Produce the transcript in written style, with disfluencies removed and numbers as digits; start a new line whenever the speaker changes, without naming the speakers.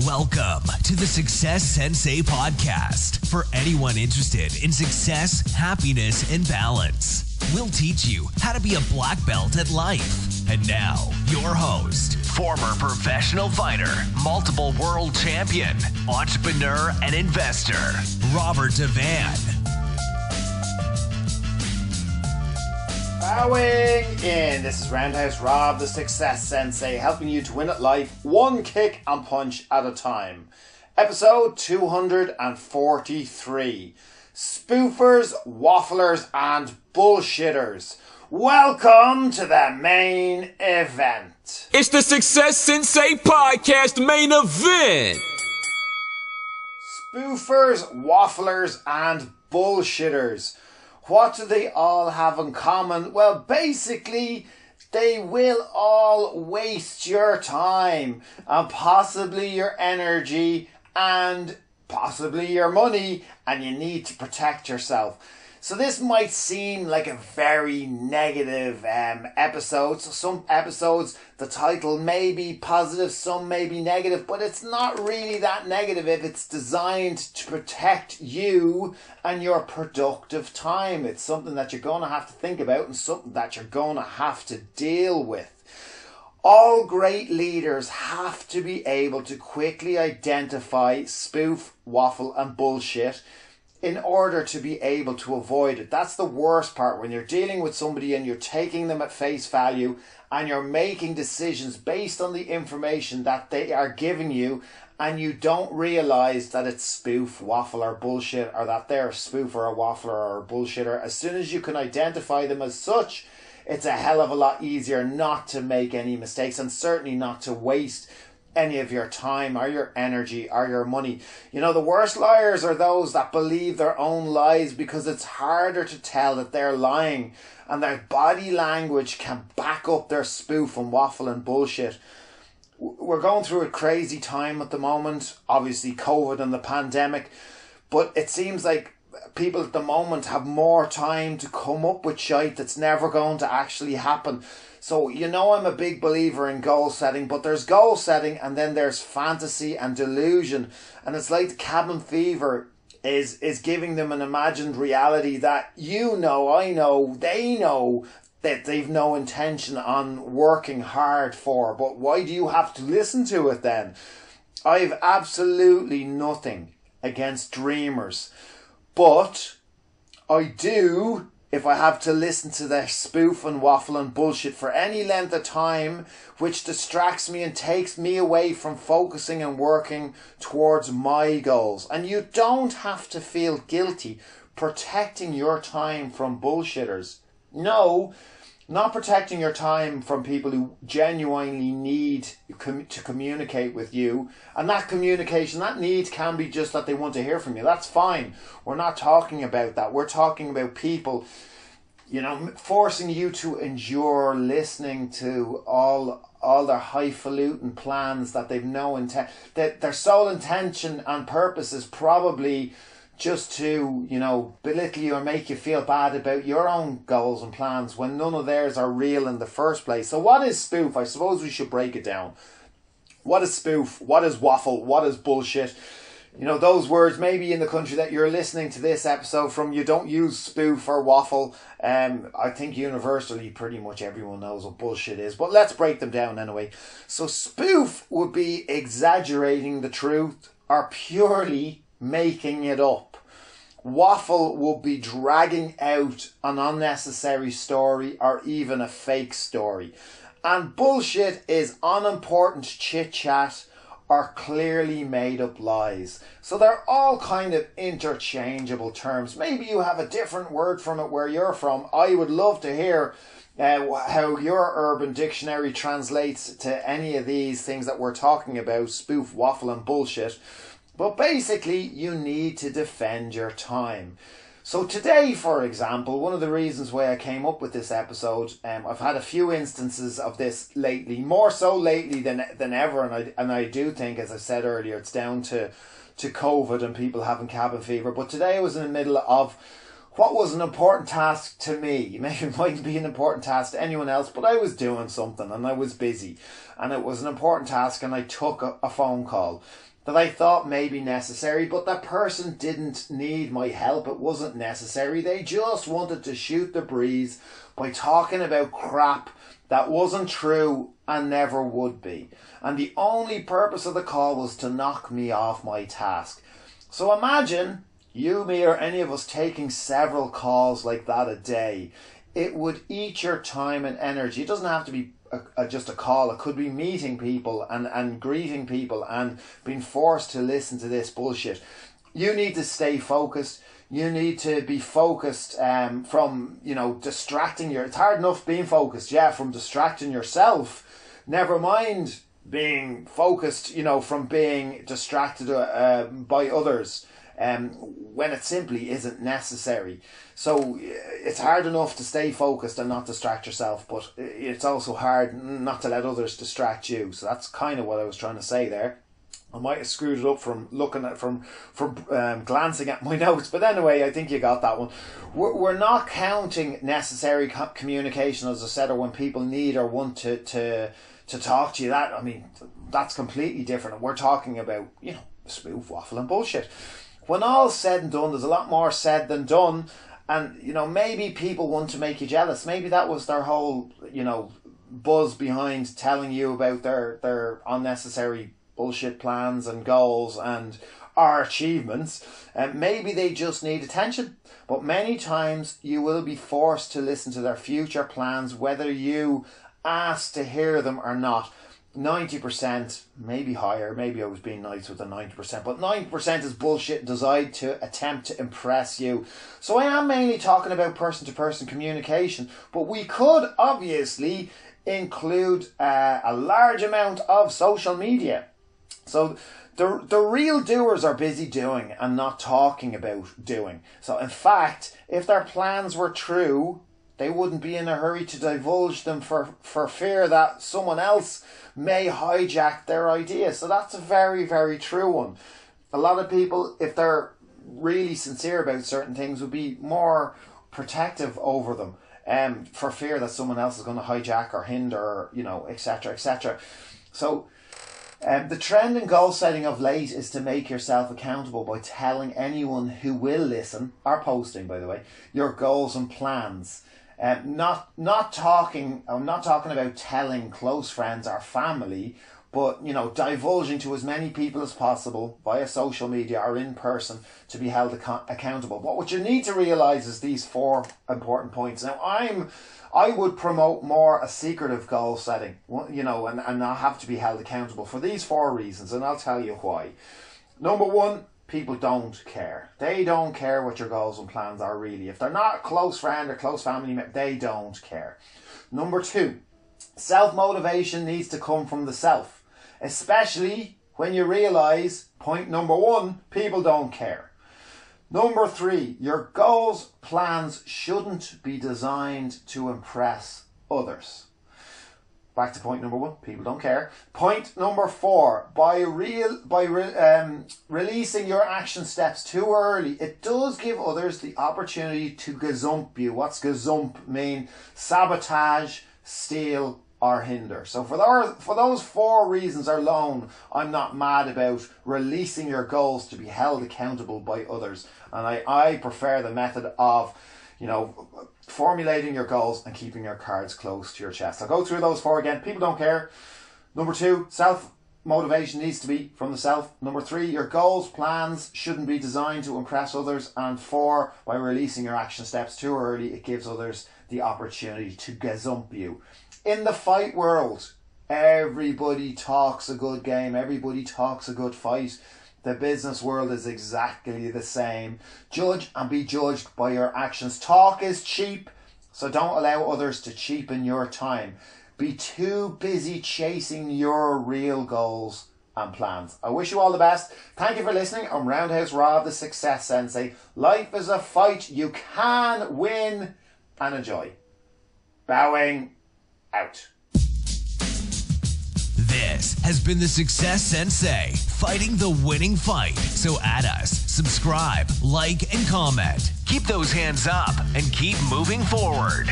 Welcome to the Success Sensei podcast for anyone interested in success, happiness, and balance. We'll teach you how to be a black belt at life. And now, your host, former professional fighter, multiple world champion, entrepreneur, and investor, Robert Devane.
Bowing in. This is Roundhouse Rob, the Success Sensei, helping you to win at life one kick and punch at a time. Episode 243. Spoofers, Wafflers and Bullshitters. Welcome to the main event.
It's the Success Sensei podcast main event.
Spoofers, Wafflers and Bullshitters. What do they all have in common? Well, basically, they will all waste your time and possibly your energy and possibly your money, and you need to protect yourself. So this might seem like a very negative episode. So some episodes, the title may be positive, some may be negative, but it's not really that negative if it's designed to protect you and your productive time. It's something that you're going to have to think about and something that you're going to have to deal with. All great leaders have to be able to quickly identify spoof, waffle and bullshit in order to be able to avoid it. That's the worst part, when you're dealing with somebody and you're taking them at face value and you're making decisions based on the information that they are giving you, and you don't realise that it's spoof, waffle or bullshit, or that they're a spoofer or waffler or a bullshitter. As soon as you can identify them as such, it's a hell of a lot easier not to make any mistakes and certainly not to waste any of your time or your energy or your money. You know, the worst liars are those that believe their own lies, because it's harder to tell that they're lying and their body language can back up their spoof and waffle and bullshit. We're going through a crazy time at the moment, obviously COVID and the pandemic, but it seems like people at the moment have more time to come up with shite that's never going to actually happen. So, you know, I'm a big believer in goal setting, but there's goal setting and then there's fantasy and delusion. And it's like the cabin fever is giving them an imagined reality that you know, I know, they know that they've no intention on working hard for. But why do you have to listen to it then? I've absolutely nothing against dreamers, but I do if I have to listen to their spoof and waffle and bullshit for any length of time, which distracts me and takes me away from focusing and working towards my goals. And you don't have to feel guilty protecting your time from bullshitters. No, not protecting your time from people who genuinely need to communicate with you. And that communication, that need can be just that they want to hear from you. That's fine. We're not talking about that. We're talking about people, you know, forcing you to endure listening to all their highfalutin plans that they've no intent, that their sole intention and purpose is probably just to, you know, belittle you or make you feel bad about your own goals and plans when none of theirs are real in the first place. So what is spoof? I suppose we should break it down. What is spoof? What is waffle? What is bullshit? You know, those words, maybe in the country that you're listening to this episode from, you don't use spoof or waffle. I think universally pretty much everyone knows what bullshit is, but let's break them down anyway. So spoof would be exaggerating the truth or purely making it up. Waffle will be dragging out an unnecessary story or even a fake story. And bullshit is unimportant chit-chat or clearly made up lies. So they're all kind of interchangeable terms. Maybe you have a different word from it where you're from. I would love to hear how your Urban Dictionary translates to any of these things that we're talking about, spoof, waffle and bullshit. But basically, you need to defend your time. So today, for example, one of the reasons why I came up with this episode, I've had a few instances of this lately, more so lately than ever, and I do think, as I said earlier, it's down to COVID and people having cabin fever. But today I was in the middle of what was an important task to me, maybe it mightn't be an important task to anyone else, but I was doing something and I was busy and it was an important task, and I took a phone call that I thought may be necessary, but that person didn't need my help. It wasn't necessary. They just wanted to shoot the breeze by talking about crap that wasn't true and never would be. And the only purpose of the call was to knock me off my task. So imagine you, me, or any of us taking several calls like that a day. It would eat your time and energy. It doesn't have to be just a call. It could be meeting people and greeting people and being forced to listen to this bullshit. You need to stay focused. You need to be focused from, distracting it's hard enough being focused, from distracting yourself. Never mind being focused, from being distracted by others. When it simply isn't necessary. So it's hard enough to stay focused and not distract yourself, but it's also hard not to let others distract you. So that's kind of what I was trying to say there. I might have screwed it up from looking at from glancing at my notes, but anyway, I think you got that one. We're not counting necessary communication, as I said, or when people need or want to talk to you. That's completely different. We're talking about spoof, waffle, and bullshit. When all's said and done, there's a lot more said than done. And, maybe people want to make you jealous. Maybe that was their whole, buzz behind telling you about their unnecessary bullshit plans and goals and our achievements. And maybe they just need attention. But many times you will be forced to listen to their future plans, whether you ask to hear them or not. 90%, maybe higher, maybe I was being nice with the 90%, but 90% is bullshit designed to attempt to impress you. So I am mainly talking about person-to-person communication, but we could obviously include a large amount of social media. So the real doers are busy doing and not talking about doing. So in fact, if their plans were true, they wouldn't be in a hurry to divulge them for fear that someone else may hijack their idea. So that's a very, very true one. A lot of people, if they're really sincere about certain things, would be more protective over them for fear that someone else is going to hijack or hinder, etc., etc. So the trend in goal setting of late is to make yourself accountable by telling anyone who will listen, or posting, by the way, your goals and plans. Not talking about telling close friends or family, but divulging to as many people as possible via social media or in person to be held accountable. But what you need to realise is these 4 important points. Now I would promote more a secretive goal setting, and not have to be held accountable for these 4 reasons, and I'll tell you why. Number 1. People don't care. They don't care what your goals and plans are really. If they're not a close friend or close family member, they don't care. Number 2, self-motivation needs to come from the self, especially when you realise, point number 1, people don't care. Number 3, your goals, plans shouldn't be designed to impress others. Back to point number 1, people don't care. Point number 4, by releasing your action steps too early, it does give others the opportunity to gazump you. What's gazump mean? Sabotage, steal, or hinder. So for those 4 reasons alone, I'm not mad about releasing your goals to be held accountable by others. And I prefer the method of formulating your goals and keeping your cards close to your chest. I'll go through those 4 again. People don't care. Number 2, self-motivation needs to be from the self. Number 3, your goals, plans shouldn't be designed to impress others. And 4, by releasing your action steps too early, it gives others the opportunity to gazump you. In the fight world, everybody talks a good game. Everybody talks a good fight. The business world is exactly the same. Judge and be judged by your actions. Talk is cheap, so don't allow others to cheapen your time. Be too busy chasing your real goals and plans. I wish you all the best. Thank you for listening. I'm Roundhouse Rob, the Success Sensei. Life is a fight you can win and enjoy. Bowing out.
This has been the Success Sensei, fighting the winning fight. So add us, subscribe, like, and comment. Keep those hands up and keep moving forward.